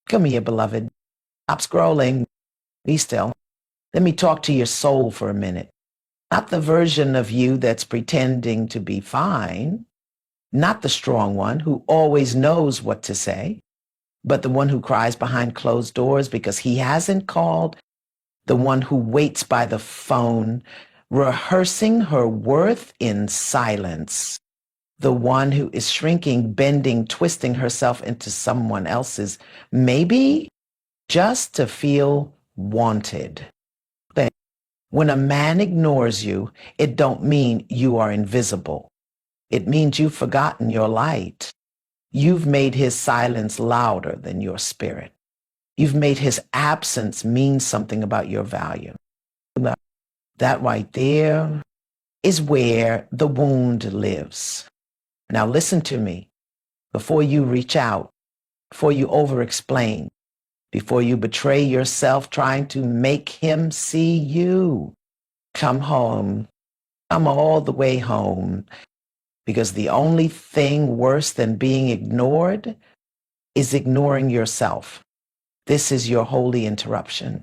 Come here, beloved. Stop scrolling. Be still. Let me talk to your soul for a minute. Not the version of you that's pretending to be fine, not the strong one who always knows what to say, but the one who cries behind closed doors because he hasn't called, the one who waits by the phone, rehearsing her worth in silence, the one who is shrinking, bending, twisting herself into someone else's, maybe just to feel wanted. When a man ignores you, it don't mean you are invisible. It means you've forgotten your light. You've made his silence louder than your spirit. You've made his absence mean something about your value. That right there is where the wound lives. Now listen to me. Before you reach out, before you over-explain, before you betray yourself trying to make him see you, come home. Come all the way home. Because the only thing worse than being ignored is ignoring yourself. This is your holy interruption.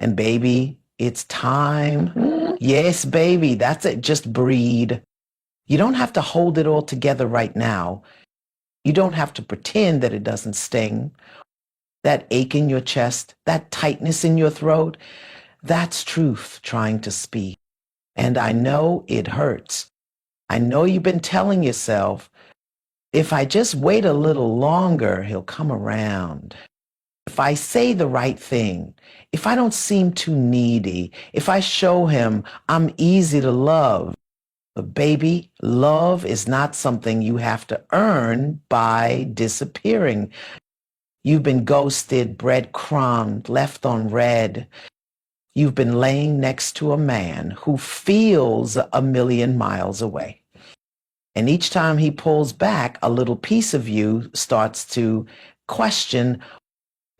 And baby, it's time. Yes, baby, that's it. Just breathe. You don't have to hold it all together right now. You don't have to pretend that it doesn't sting. That ache in your chest, that tightness in your throat, that's truth trying to speak. And I know it hurts. I know you've been telling yourself, if I just wait a little longer, he'll come around. If I say the right thing, if I don't seem too needy, if I show him I'm easy to love. But baby, love is not something you have to earn by disappearing. You've been ghosted, breadcrumbed, left on red. You've been laying next to a man who feels a million miles away. And each time he pulls back, a little piece of you starts to question,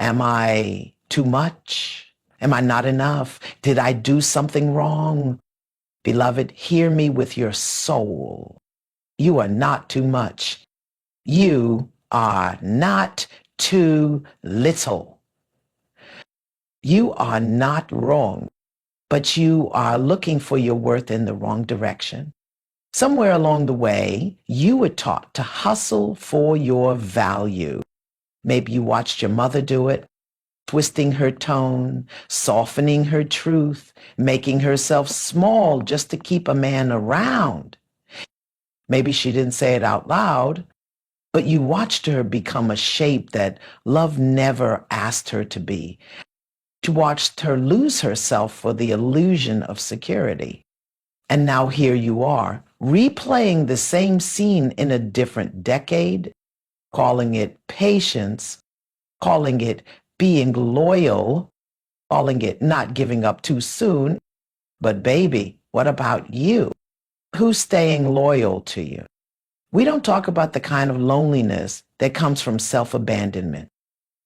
am I too much? Am I not enough? Did I do something wrong? Beloved, hear me with your soul. You are not too much. You are not too little. You are not wrong, but you are looking for your worth in the wrong direction. Somewhere along the way, you were taught to hustle for your value. Maybe you watched your mother do it, twisting her tone, softening her truth, making herself small just to keep a man around. Maybe she didn't say it out loud, but you watched her become a shape that love never asked her to be. You watched her lose herself for the illusion of security. And now here you are, replaying the same scene in a different decade, calling it patience, calling it being loyal, calling it not giving up too soon. But baby, what about you? Who's staying loyal to you? We don't talk about the kind of loneliness that comes from self-abandonment,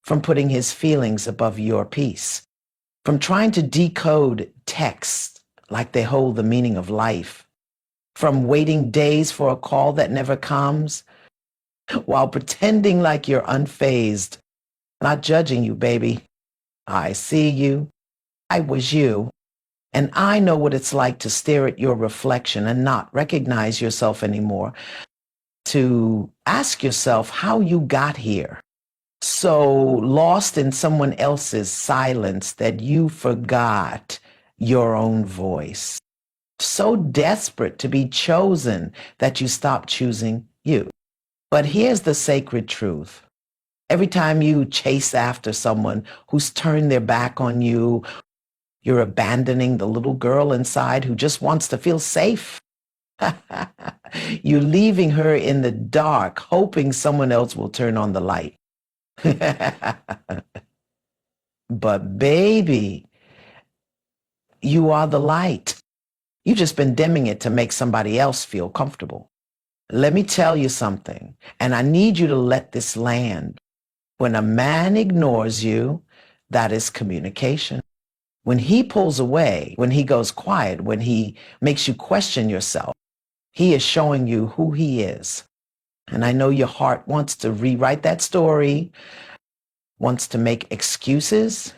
from putting his feelings above your peace, from trying to decode texts like they hold the meaning of life, from waiting days for a call that never comes, while pretending like you're unfazed. Not judging you, baby. I see you. I was you. And I know what it's like to stare at your reflection and not recognize yourself anymore, to ask yourself how you got here. So lost in someone else's silence that you forgot your own voice. So desperate to be chosen that you stopped choosing you. But here's the sacred truth. Every time you chase after someone who's turned their back on you, you're abandoning the little girl inside who just wants to feel safe. You're leaving her in the dark, hoping someone else will turn on the light. But baby, you are the light. You've just been dimming it to make somebody else feel comfortable. Let me tell you something, and I need you to let this land. When a man ignores you, that is communication. When he pulls away, when he goes quiet, when he makes you question yourself, he is showing you who he is. And I know your heart wants to rewrite that story, wants to make excuses,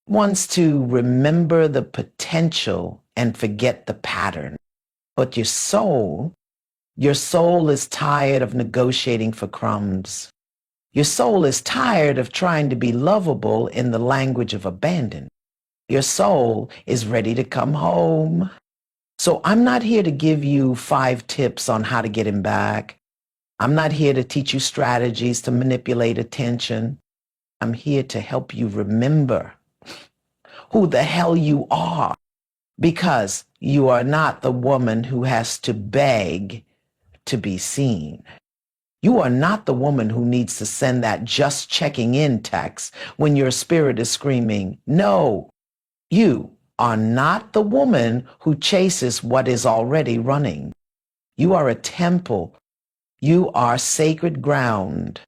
wants to remember the potential and forget the pattern. But your soul is tired of negotiating for crumbs. Your soul is tired of trying to be lovable in the language of abandon. Your soul is ready to come home. So I'm not here to give you 5 tips on how to get him back. I'm not here to teach you strategies to manipulate attention. I'm here to help you remember who the hell you are, because you are not the woman who has to beg to be seen. You are not the woman who needs to send that just checking in text when your spirit is screaming, no. You are not the woman who chases what is already running. You are a temple. You are sacred ground.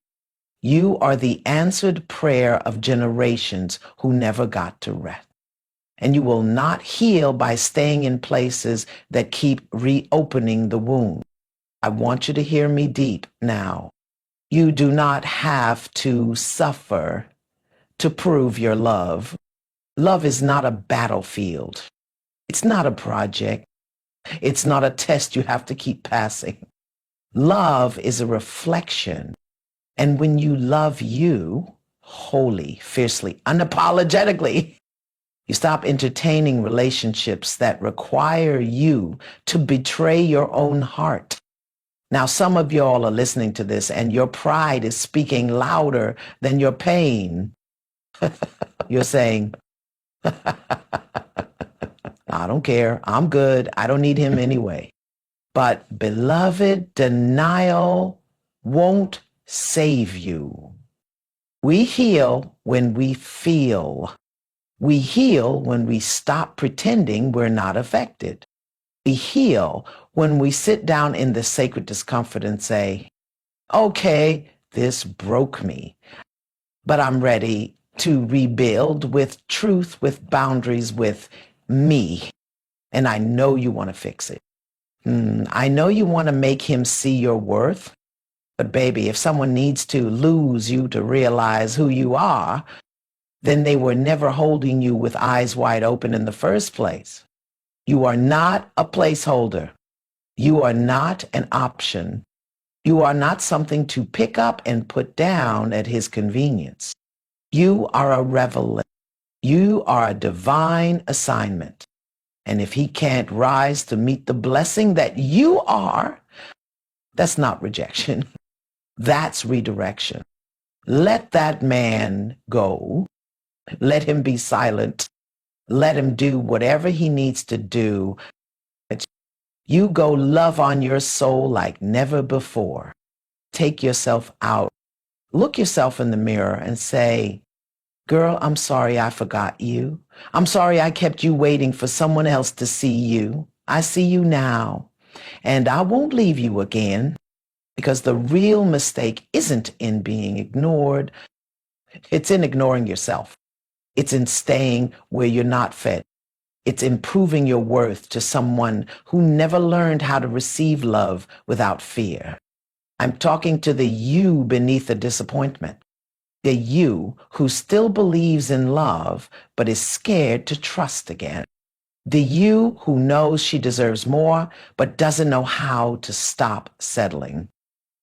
You are the answered prayer of generations who never got to rest. And you will not heal by staying in places that keep reopening the wound. I want you to hear me deep now. You do not have to suffer to prove your love. Love is not a battlefield. It's not a project. It's not a test you have to keep passing. Love is a reflection. And when you love you wholly, fiercely, unapologetically, you stop entertaining relationships that require you to betray your own heart. Now, some of y'all are listening to this and your pride is speaking louder than your pain. You're saying, I don't care. I'm good. I don't need him anyway. But beloved, denial won't save you. We heal when we feel. We heal when we stop pretending we're not affected. We heal when we sit down in the sacred discomfort and say, okay, this broke me, but I'm ready to rebuild with truth, with boundaries, with me. And I know you want to fix it. I know you want to make him see your worth. But baby, if someone needs to lose you to realize who you are, then they were never holding you with eyes wide open in the first place. You are not a placeholder. You are not an option. You are not something to pick up and put down at his convenience. You are a revelation. You are a divine assignment. And if he can't rise to meet the blessing that you are, that's not rejection. That's redirection. Let that man go. Let him be silent. Let him do whatever he needs to do. You go love on your soul like never before. Take yourself out. Look yourself in the mirror and say, girl, I'm sorry I forgot you. I'm sorry I kept you waiting for someone else to see you. I see you now. And I won't leave you again, because the real mistake isn't in being ignored. It's in ignoring yourself. It's in staying where you're not fed. It's in proving your worth to someone who never learned how to receive love without fear. I'm talking to the you beneath the disappointment. The you who still believes in love but is scared to trust again. The you who knows she deserves more but doesn't know how to stop settling.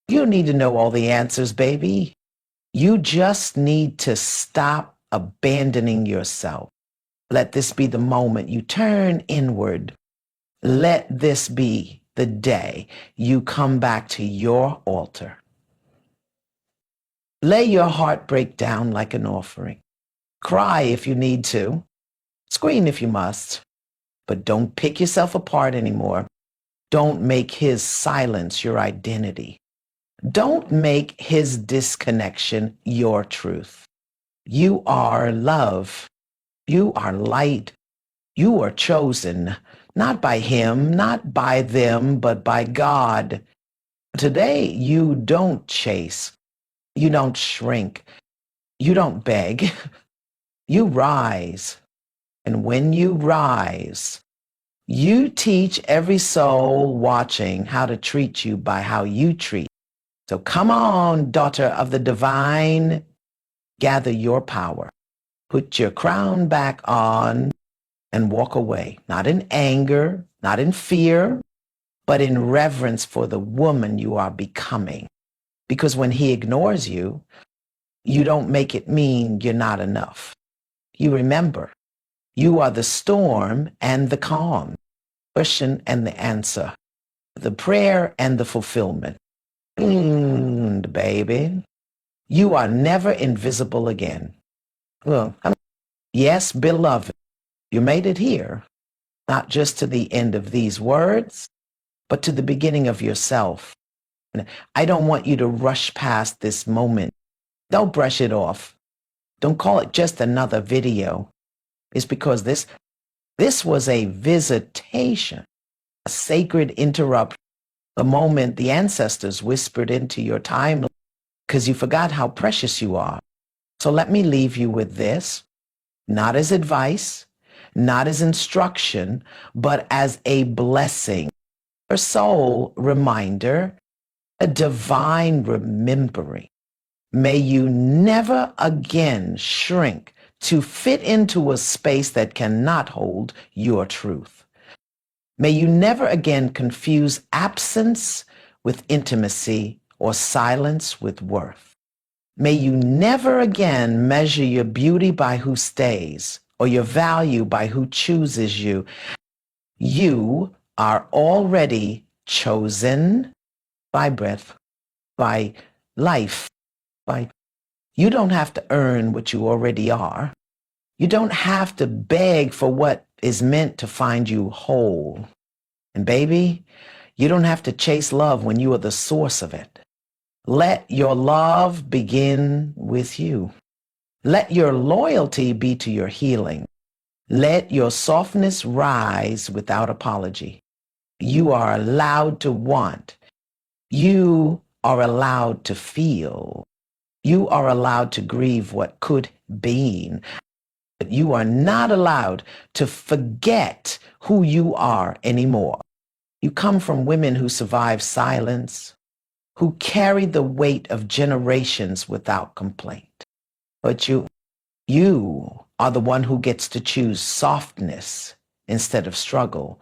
You don't need to know all the answers, baby. You just need to stop abandoning yourself. Let this be the moment you turn inward. Let this be the day you come back to your altar. Lay your heartbreak down like an offering. Cry if you need to. Scream if you must. But don't pick yourself apart anymore. Don't make his silence your identity. Don't make his disconnection your truth. You are love. You are light. You are chosen, not by him, not by them, but by God. Today, you don't chase. You don't shrink. You don't beg. You rise. And when you rise, you teach every soul watching how to treat you by how you treat. So come on, daughter of the divine. gather your power, put your crown back on, and walk away, not in anger, not in fear, but in reverence for the woman you are becoming. Because when he ignores you, you don't make it mean you're not enough. You remember, you are the storm and the calm, question and the answer, the prayer and the fulfillment. Baby, you are never invisible again. Well, yes, beloved, you made it here, not just to the end of these words, but to the beginning of yourself. I don't want you to rush past this moment. Don't brush it off. Don't call it just another video. It's because this was a visitation, a sacred interruption, the moment the ancestors whispered into your time because you forgot how precious you are. So let me leave you with this, not as advice, not as instruction, but as a blessing, a soul reminder, a divine remembering. May you never again shrink to fit into a space that cannot hold your truth. May you never again confuse absence with intimacy or silence with worth. May you never again measure your beauty by who stays or your value by who chooses you. You are already chosen by breath, by life, by you don't have to earn what you already are. You don't have to beg for what is meant to find you whole. And baby, you don't have to chase love when you are the source of it. Let your love begin with you. Let your loyalty be to your healing. Let your softness rise without apology. You are allowed to want. You are allowed to feel. You are allowed to grieve what could be. But you are not allowed to forget who you are anymore. You come from women who survived silence, who carried the weight of generations without complaint. But you are the one who gets to choose softness instead of struggle.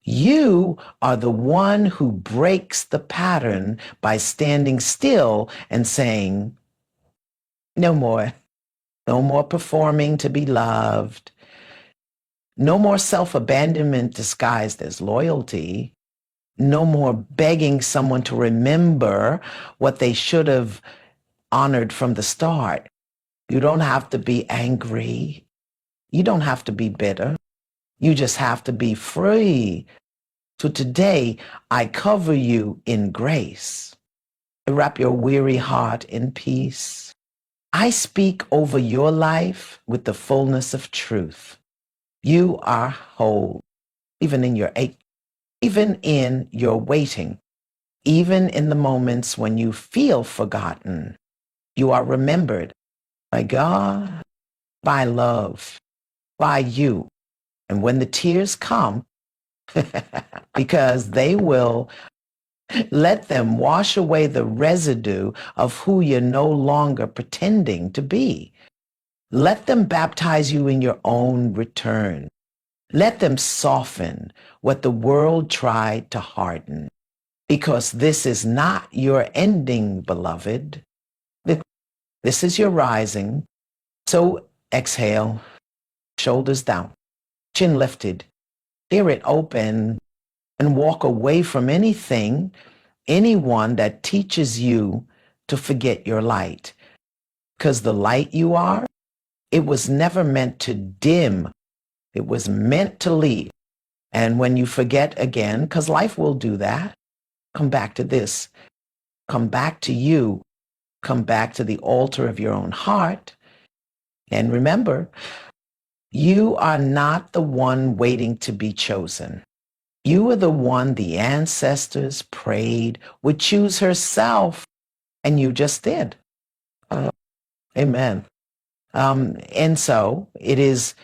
You are the one who breaks the pattern by standing still and saying, no more. No more performing to be loved. No more self-abandonment disguised as loyalty. No more begging someone to remember what they should have honored from the start. You don't have to be angry. You don't have to be bitter. You just have to be free. So today, I cover you in grace. I wrap your weary heart in peace. I speak over your life with the fullness of truth. You are whole, even in your ache, even in your waiting, even in the moments when you feel forgotten. You are remembered by God, by love, by you. And when the tears come, because they will, let them wash away the residue of who you're no longer pretending to be. Let them baptize you in your own return. Let them soften what the world tried to harden. Because this is not your ending, beloved. This is your rising. So exhale, shoulders down, chin lifted, spirit open, and walk away from anything, anyone that teaches you to forget your light. Because the light you are, it was never meant to dim. It was meant to lead. And when you forget again, because life will do that, come back to this. Come back to you. Come back to the altar of your own heart. And remember, you are not the one waiting to be chosen. You are the one the ancestors prayed would choose herself, and you just did. Amen. And so it is